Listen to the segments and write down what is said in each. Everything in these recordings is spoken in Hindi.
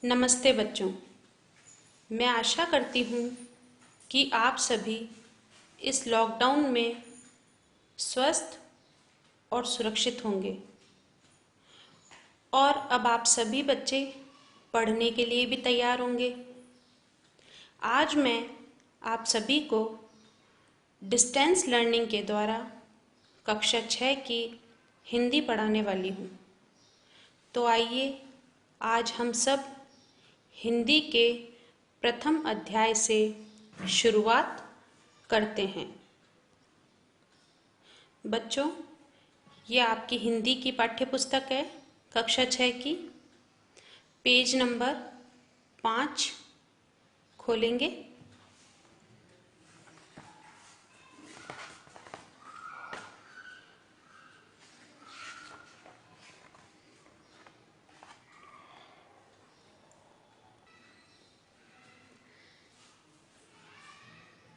नमस्ते बच्चों। मैं आशा करती हूँ कि आप सभी इस लॉकडाउन में स्वस्थ और सुरक्षित होंगे और अब आप सभी बच्चे पढ़ने के लिए भी तैयार होंगे। आज मैं आप सभी को डिस्टेंस लर्निंग के द्वारा कक्षा 6 की हिंदी पढ़ाने वाली हूँ। तो आइए आज हम सब हिंदी के प्रथम अध्याय से शुरुआत करते हैं। बच्चों, ये आपकी हिंदी की पाठ्य पुस्तक है कक्षा 6 की। पेज नंबर 5 खोलेंगे।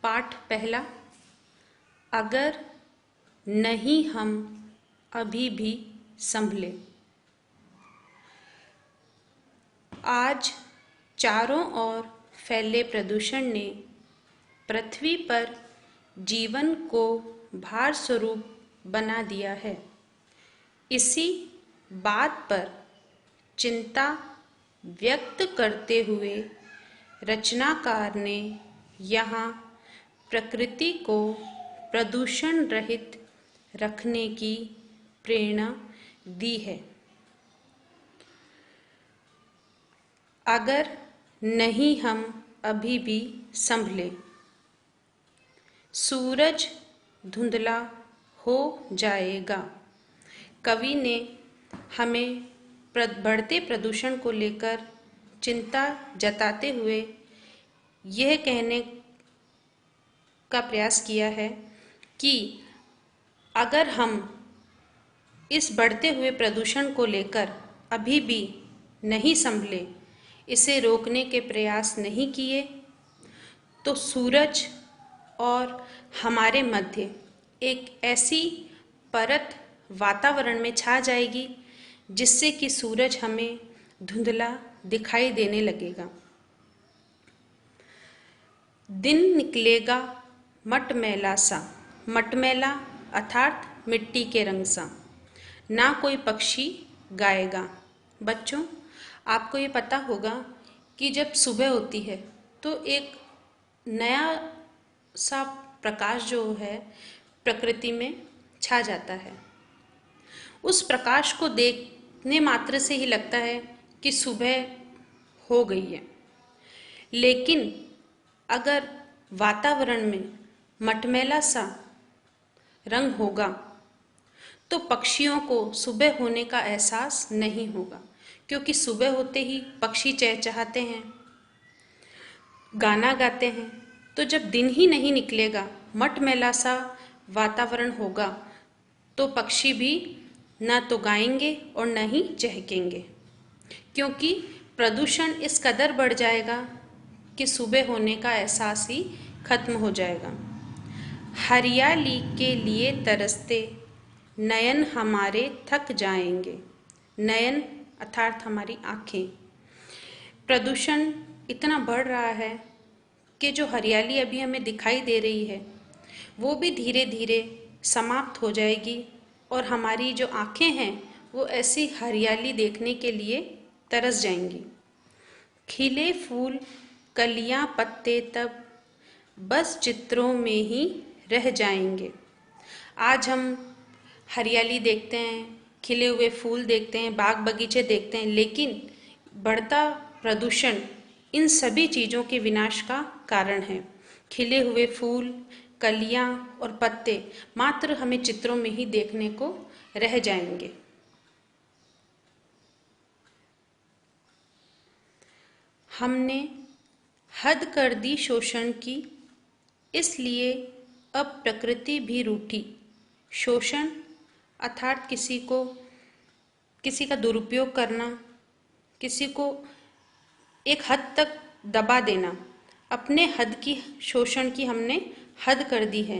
पाठ पहला, अगर नहीं हम अभी भी संभले। आज चारों ओर फैले प्रदूषण ने पृथ्वी पर जीवन को भार स्वरूप बना दिया है। इसी बात पर चिंता व्यक्त करते हुए रचनाकार ने यहाँ प्रकृति को प्रदूषण रहित रखने की प्रेरणा दी है। अगर नहीं हम अभी भी संभले। सूरज धुंधला हो जाएगा। कवि ने हमें बढ़ते प्रदूषण को लेकर चिंता जताते हुए यह कहने का प्रयास किया है कि अगर हम इस बढ़ते हुए प्रदूषण को लेकर अभी भी नहीं संभले, इसे रोकने के प्रयास नहीं किए, तो सूरज और हमारे मध्य एक ऐसी परत वातावरण में छा जाएगी जिससे कि सूरज हमें धुंधला दिखाई देने लगेगा। दिन निकलेगा मटमैला सा। मटमैला अर्थात मिट्टी के रंग सा। ना कोई पक्षी गाएगा। बच्चों, आपको ये पता होगा कि जब सुबह होती है तो एक नया सा प्रकाश जो है प्रकृति में छा जाता है। उस प्रकाश को देखने मात्र से ही लगता है कि सुबह हो गई है। लेकिन अगर वातावरण में मटमैला सा रंग होगा तो पक्षियों को सुबह होने का एहसास नहीं होगा, क्योंकि सुबह होते ही पक्षी चहचहाते हैं, गाना गाते हैं। तो जब दिन ही नहीं निकलेगा, मटमैला सा वातावरण होगा, तो पक्षी भी न तो गाएंगे और न ही चहकेंगे, क्योंकि प्रदूषण इस कदर बढ़ जाएगा कि सुबह होने का एहसास ही खत्म हो जाएगा। हरियाली के लिए तरसते नयन हमारे थक जाएंगे। नयन अर्थात हमारी आँखें। प्रदूषण इतना बढ़ रहा है कि जो हरियाली अभी हमें दिखाई दे रही है वो भी धीरे धीरे समाप्त हो जाएगी और हमारी जो आँखें हैं वो ऐसी हरियाली देखने के लिए तरस जाएंगी। खिले फूल कलियां पत्ते तब बस चित्रों में ही रह जाएंगे। आज हम हरियाली देखते हैं, खिले हुए फूल देखते हैं, बाग बगीचे देखते हैं, लेकिन बढ़ता प्रदूषण इन सभी चीज़ों के विनाश का कारण है। खिले हुए फूल, कलियां और पत्ते मात्र हमें चित्रों में ही देखने को रह जाएंगे। हमने हद कर दी शोषण की, इसलिए अब प्रकृति भी रूठी। शोषण अर्थात किसी का दुरुपयोग करना, किसी को एक हद तक दबा देना। अपने हद की शोषण की हमने हद कर दी है।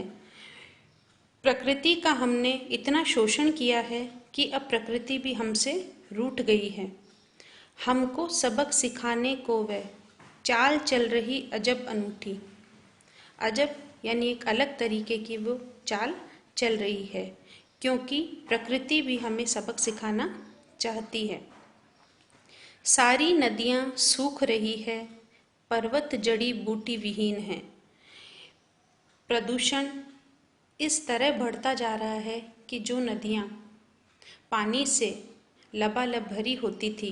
प्रकृति का हमने इतना शोषण किया है कि अब प्रकृति भी हमसे रूठ गई है। हमको सबक सिखाने को वह चाल चल रही अजब अनूठी। अजब यानी एक अलग तरीके की वो चाल चल रही है, क्योंकि प्रकृति भी हमें सबक सिखाना चाहती है। सारी नदियाँ सूख रही है, पर्वत जड़ी बूटी विहीन है। प्रदूषण इस तरह बढ़ता जा रहा है कि जो नदियाँ पानी से लबालब भरी होती थी,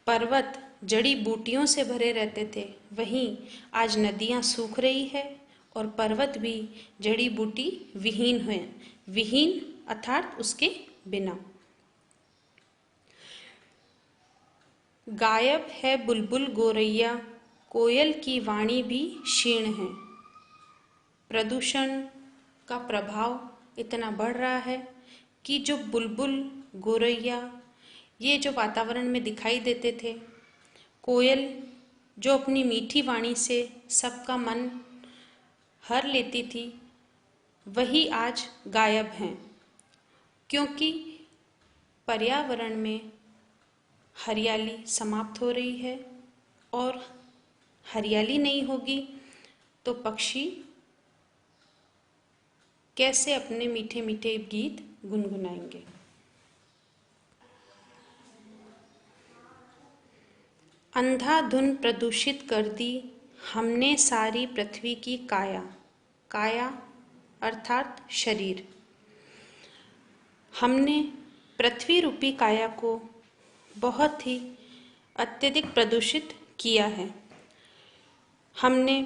पर्वत जड़ी बूटियों से भरे रहते थे, वहीं आज नदियाँ सूख रही है और पर्वत भी जड़ी बूटी विहीन है। विहीन अर्थात उसके बिना। गायब है बुलबुल गोरैया, कोयल की वाणी भी क्षीण है। प्रदूषण का प्रभाव इतना बढ़ रहा है कि जो बुलबुल गोरैया ये जो वातावरण में दिखाई देते थे, कोयल जो अपनी मीठी वाणी से सबका मन हर लेती थी, वही आज गायब हैं, क्योंकि पर्यावरण में हरियाली समाप्त हो रही है और हरियाली नहीं होगी तो पक्षी कैसे अपने मीठे मीठे गीत गुनगुनाएंगे। अंधाधुन प्रदूषित कर दी हमने सारी पृथ्वी की काया। काया अर्थात शरीर। हमने पृथ्वी रूपी काया को बहुत ही अत्यधिक प्रदूषित किया है। हमने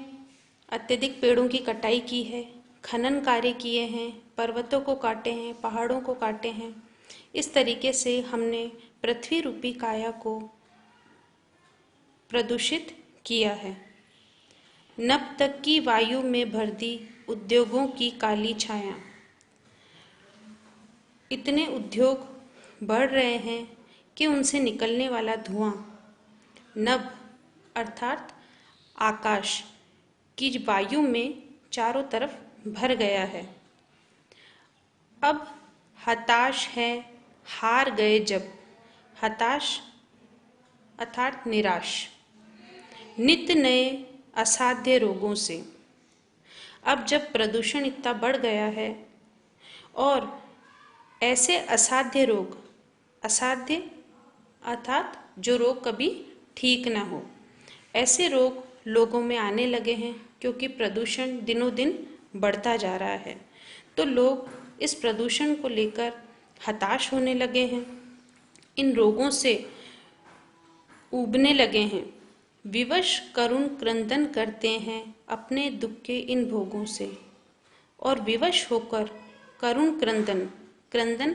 अत्यधिक पेड़ों की कटाई की है, खनन कार्य किए हैं, पर्वतों को काटे हैं, पहाड़ों को काटे हैं। इस तरीके से हमने पृथ्वी रूपी काया को प्रदूषित किया है। नभ तक की वायु में भर दी उद्योगों की काली छाया। इतने उद्योग बढ़ रहे हैं कि उनसे निकलने वाला धुआं नभ अर्थात आकाश की वायु में चारों तरफ भर गया है। अब हताश है हार गए जब। हताश अर्थात निराश। नित्य नए असाध्य रोगों से। अब जब प्रदूषण इतना बढ़ गया है और ऐसे असाध्य रोग, असाध्य अर्थात जो रोग कभी ठीक ना हो, ऐसे रोग लोगों में आने लगे हैं, क्योंकि प्रदूषण दिनों दिन बढ़ता जा रहा है। तो लोग इस प्रदूषण को लेकर हताश होने लगे हैं, इन रोगों से ऊबने लगे हैं। विवश करुण क्रंदन करते हैं अपने दुख के इन भोगों से। और विवश होकर करुण क्रंदन, क्रंदन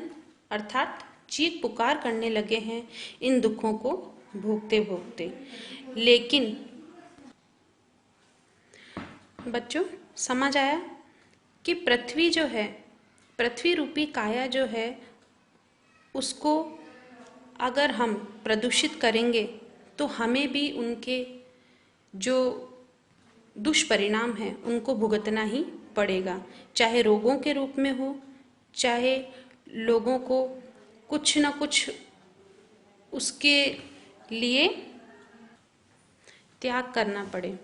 अर्थात चीख पुकार करने लगे हैं इन दुखों को भोगते भोगते। लेकिन बच्चों समझ आया कि पृथ्वी जो है, पृथ्वी रूपी काया जो है, उसको अगर हम प्रदूषित करेंगे तो हमें भी उनके जो दुष्परिणाम हैं उनको भुगतना ही पड़ेगा, चाहे रोगों के रूप में हो, चाहे लोगों को कुछ ना कुछ उसके लिए त्याग करना पड़े।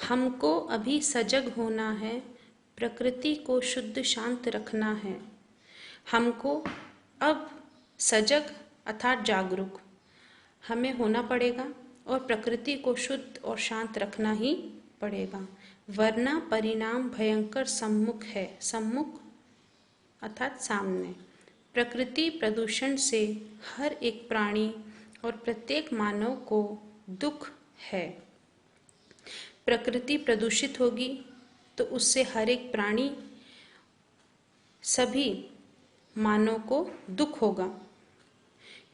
हमको अभी सजग होना है, प्रकृति को शुद्ध शांत रखना है। हमको अब सजग अर्थात जागरूक हमें होना पड़ेगा और प्रकृति को शुद्ध और शांत रखना ही पड़ेगा, वरना परिणाम भयंकर सम्मुख है। सम्मुख अर्थात सामने। प्रकृति प्रदूषण से हर एक प्राणी और प्रत्येक मानव को दुख है। प्रकृति प्रदूषित होगी तो उससे हर एक प्राणी, सभी मानव को दुख होगा,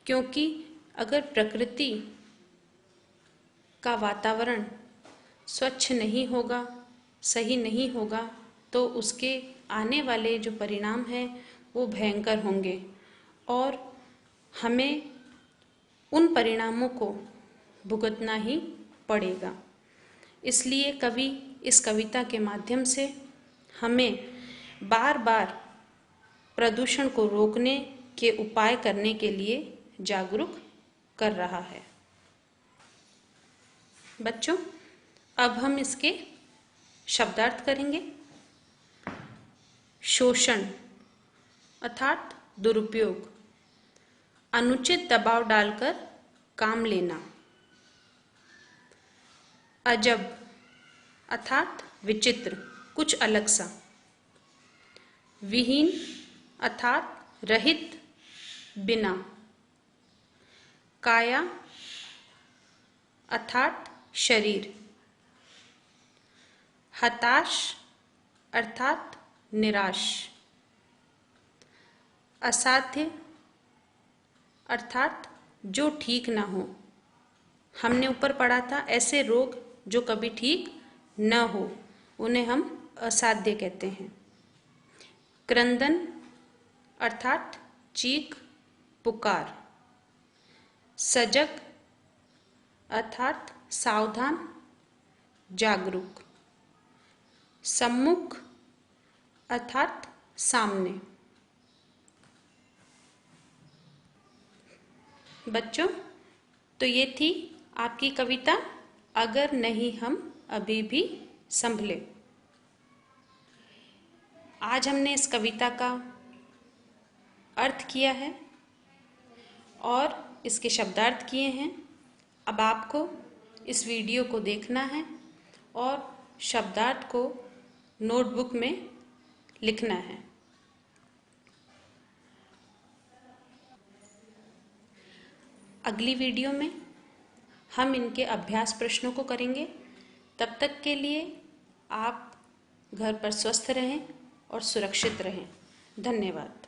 क्योंकि अगर प्रकृति का वातावरण स्वच्छ नहीं होगा, सही नहीं होगा, तो उसके आने वाले जो परिणाम हैं वो भयंकर होंगे और हमें उन परिणामों को भुगतना ही पड़ेगा। इसलिए कवि इस कविता के माध्यम से हमें बार बार प्रदूषण को रोकने के उपाय करने के लिए जागरूक कर रहा है। बच्चों, अब हम इसके शब्दार्थ करेंगे। शोषण अर्थात दुरुपयोग, अनुचित दबाव डालकर काम लेना। अजब अर्थात विचित्र, कुछ अलग सा। विहीन अर्थात रहित, बिना। काया अर्थात शरीर। हताश अर्थात निराश। असाध्य अर्थात जो ठीक ना हो। हमने ऊपर पढ़ा था ऐसे रोग जो कभी ठीक न हो, उन्हें हम असाध्य कहते हैं। क्रंदन अर्थात चीख पुकार। सजग अर्थात सावधान जागरूक। सम्मुख अर्थात सामने। बच्चों, तो ये थी आपकी कविता अगर नहीं हम अभी भी संभले। आज हमने इस कविता का अर्थ किया है और इसके शब्दार्थ किए हैं। अब आपको इस वीडियो को देखना है और शब्दार्थ को नोटबुक में लिखना है। अगली वीडियो में हम इनके अभ्यास प्रश्नों को करेंगे। तब तक के लिए आप घर पर स्वस्थ रहें और सुरक्षित रहें। धन्यवाद।